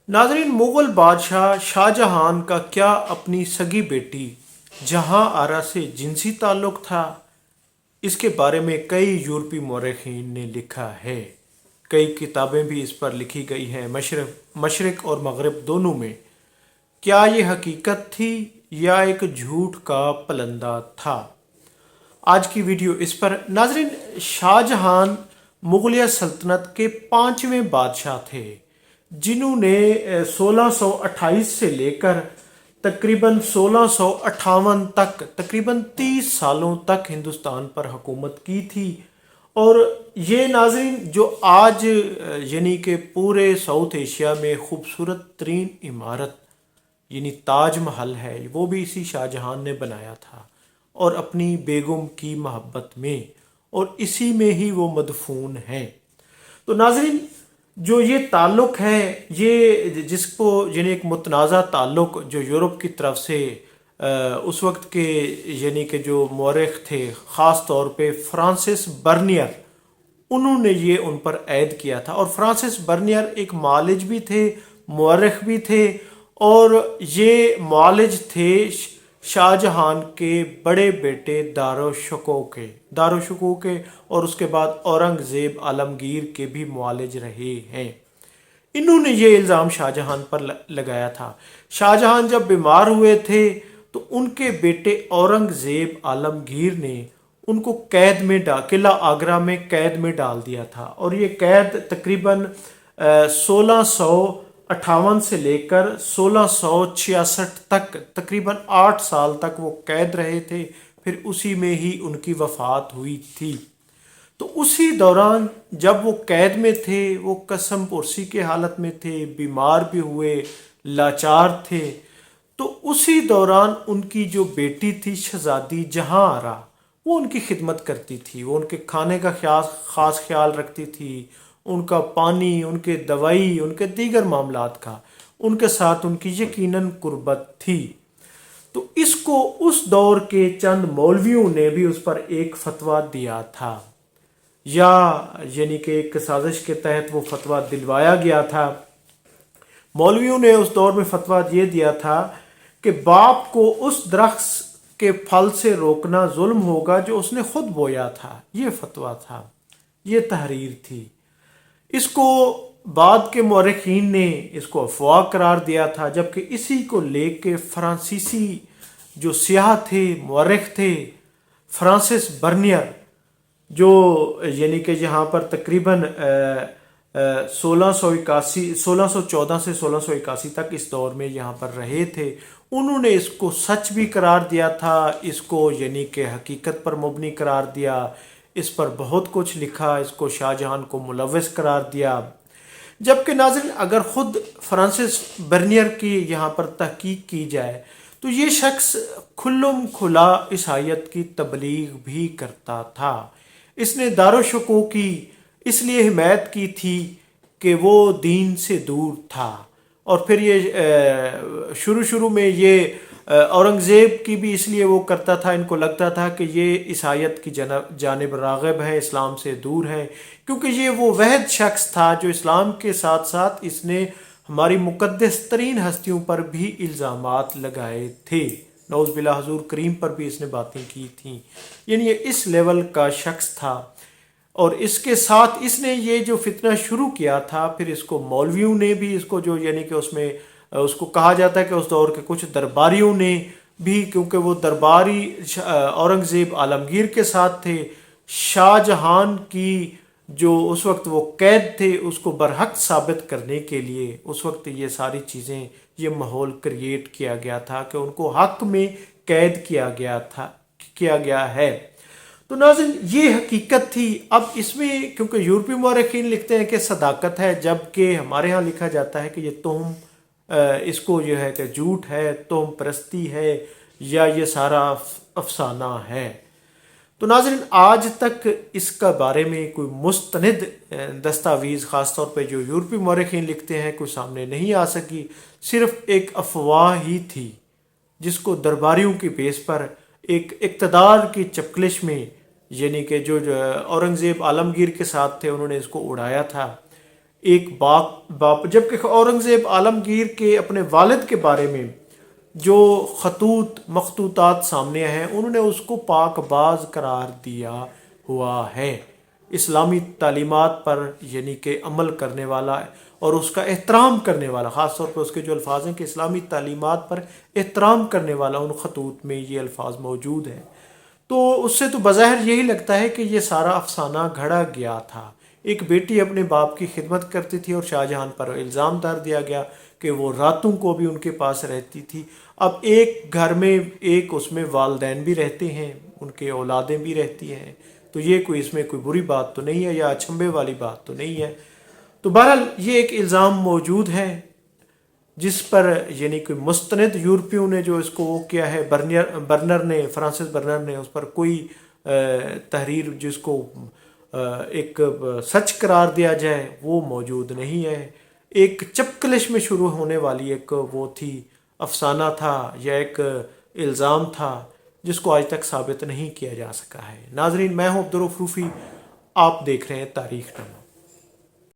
नाजरीन, मुगल बादशाह शाहजहां का क्या अपनी सगी बेटी जहां आरा से जिनसी ताल्लुक था? इसके बारे में कई यूरोपी मौरखीन ने लिखा है। कई किताबें भी इस पर लिखी गई हैं, मशरक़ और मगरब दोनों में। क्या ये हकीकत थी या एक झूठ का पलंदा था? आज की वीडियो इस पर। नाजरीन, शाहजहां मुगलिया सल्तनत के पांचवें बादशाह थे जिन्होंने 1628 से लेकर तकरीबन 1658 तक, तकरीबन 30 सालों तक हिंदुस्तान पर हुकूमत की थी। और ये नाजरीन जो आज यानी कि पूरे साउथ एशिया में खूबसूरत तरीन इमारत यानी ताज महल है, वो भी इसी शाहजहां ने बनाया था और अपनी बेगम की मोहब्बत में, और इसी में ही वो मदफून हैं। तो नाजरीन, जो ये ताल्लुक़ है, ये जिसको यानी एक मुतनाज़ा ताल्लुक़ जो यूरोप की तरफ से उस वक्त के यानी कि जो मौरख थे, ख़ास तौर पे फ्रांसिस बर्नियर, उन्होंने ये उन पर ऐद किया था। और फ्रांसिस बर्नियर एक मालिज भी थे, मौरख भी थे, और ये मालिज थे शाहजहां के बड़े बेटे दारो के, और उसके बाद औरंगज़ेब आलमगीर के भी मुआलिज रहे हैं। इन्होंने ये इल्ज़ाम शाहजहां पर लगाया था। शाहजहां जब बीमार हुए थे तो उनके बेटे औरंगज़ेब आलमगीर ने उनको कैद में किला आगरा में कैद में डाल दिया था। और ये कैद तकरीबन 1658 से लेकर 1666 तक, तकरीबन 8 साल तक वो कैद रहे थे। फिर उसी में ही उनकी वफ़ात हुई थी। तो उसी दौरान जब वो कैद में थे, वो कसम पुरसी के हालत में थे, बीमार भी हुए, लाचार थे। तो उसी दौरान उनकी जो बेटी थी शहजादी जहां आरा, वो उनकी खिदमत करती थी। वो उनके खाने का ख़ास ख्याल रखती थी, उनका पानी, उनके दवाई, उनके दीगर मामलात का उनके साथ उनकी यकीनन कुर्बत थी। तो इसको उस दौर के चंद मौलवियों ने भी उस पर एक फतवा दिया था, या यानी कि एक साजिश के तहत वो फतवा दिलवाया गया था। मौलवियों ने उस दौर में फतवा ये दिया था कि बाप को उस दरख्त के फल से रोकना जुल्म होगा जो उसने खुद बोया था। ये फतवा था, ये तहरीर थी। इसको बाद के मौरखीन ने इसको अफवाह करार दिया था, जबकि इसी को लेके फ्रांसीसी जो सियाह थे, मौरख थे, फ्रांसिस बर्नियर, जो यानी कि यहाँ पर तकरीबन 1614 से 1681 तक इस दौर में यहाँ पर रहे थे, उन्होंने इसको सच भी करार दिया था, इसको यानी कि हकीकत पर मुबनी करार दिया, इस पर बहुत कुछ लिखा, इसको शाहजहां को मुलव्वस करार दिया। जबकि नाज़रीन, अगर ख़ुद फ्रांसिस बर्नियर की यहाँ पर तहकीक की जाए तो ये शख्स खुल्लम खुला ईसाईयत की तबलीग भी करता था। इसने दारुशको की इसलिए हिमायत की थी कि वो दीन से दूर था। और फिर ये शुरू में ये औरंगज़ेब की भी इसलिए वो करता था, इनको लगता था कि ये ईसाईयत की जानिब राग़िब है, इस्लाम से दूर है, क्योंकि ये वो वहद शख्स था जो इस्लाम के साथ साथ इसने हमारी मुक़द्दस तरीन हस्तियों पर भी इल्ज़ामात लगाए थे। नौज़ बिल्लाह, हुज़ूर करीम पर भी इसने बातें की थी। यानी ये इस लेवल का शख्स था। और इसके साथ इसने ये जो फितना शुरू किया था, फिर इसको मौलवियों ने भी इसको जो यानी कि उसमें उसको कहा जाता है कि उस दौर के कुछ दरबारियों ने भी, क्योंकि वो दरबारी औरंगज़ेब आलमगीर के साथ थे, शाहजहां की जो उस वक्त वो कैद थे उसको बरहक साबित करने के लिए उस वक्त ये सारी चीज़ें, ये माहौल क्रिएट किया गया था कि उनको हक में कैद किया गया है। तो नाज़रीन, ये हकीकत थी। अब इसमें क्योंकि यूरोपी मौरखीन लिखते हैं कि सदाकत है, जबकि हमारे यहाँ लिखा जाता है कि ये तुम इसको जो है कि झूठ है, तुम परस्ती है, या ये सारा अफसाना है। तो नाज़रीन, आज तक इसका बारे में कोई मुस्तनिद दस्तावेज़ ख़ास तौर पे जो यूरोपी मौरखीन लिखते हैं कोई सामने नहीं आ सकी। सिर्फ एक अफवाह ही थी जिसको दरबारियों की बेस पर एक इक़्तिदार की चपकलिश में, यानी कि जो औरंगज़ेब आलमगीर के साथ थे, उन्होंने इसको उड़ाया था। ایک باپ جبکہ اورنگزیب عالمگیر کے اپنے والد کے بارے میں جو مخطوطات سامنے ہیں انہوں نے اس کو پاک باز قرار دیا ہوا ہے، اسلامی تعلیمات پر یعنی کہ عمل کرنے والا اور اس کا احترام کرنے والا، خاص طور پر اس کے جو الفاظ ہیں کہ اسلامی تعلیمات پر احترام کرنے والا، ان خطوط میں یہ الفاظ موجود ہیں۔ تو اس سے تو بظاہر یہی لگتا ہے کہ یہ سارا افسانہ گھڑا گیا تھا۔ ایک بیٹی اپنے باپ کی خدمت کرتی تھی اور شاہ جہاں پر الزام دار دیا گیا کہ وہ راتوں کو بھی ان کے پاس رہتی تھی۔ اب ایک گھر میں اس میں والدین بھی رہتے ہیں، ان کے اولادیں بھی رہتی ہیں، تو یہ اس میں کوئی بری بات تو نہیں ہے یا اچنبھے والی بات تو نہیں ہے۔ تو بہرحال یہ ایک الزام موجود ہے جس پر یعنی کہ مستند یورپیوں نے جو اس کو وہ کیا ہے، فرانسس برنر نے اس پر کوئی تحریر جس کو ایک سچ قرار دیا جائے وہ موجود نہیں ہے۔ ایک چپکلش میں شروع ہونے والی ایک وہ تھی، افسانہ تھا یا ایک الزام تھا جس کو آج تک ثابت نہیں کیا جا سکا ہے۔ ناظرین، میں ہوں عبدالرؤف روفی، آپ دیکھ رہے ہیں تاریخ نامہ۔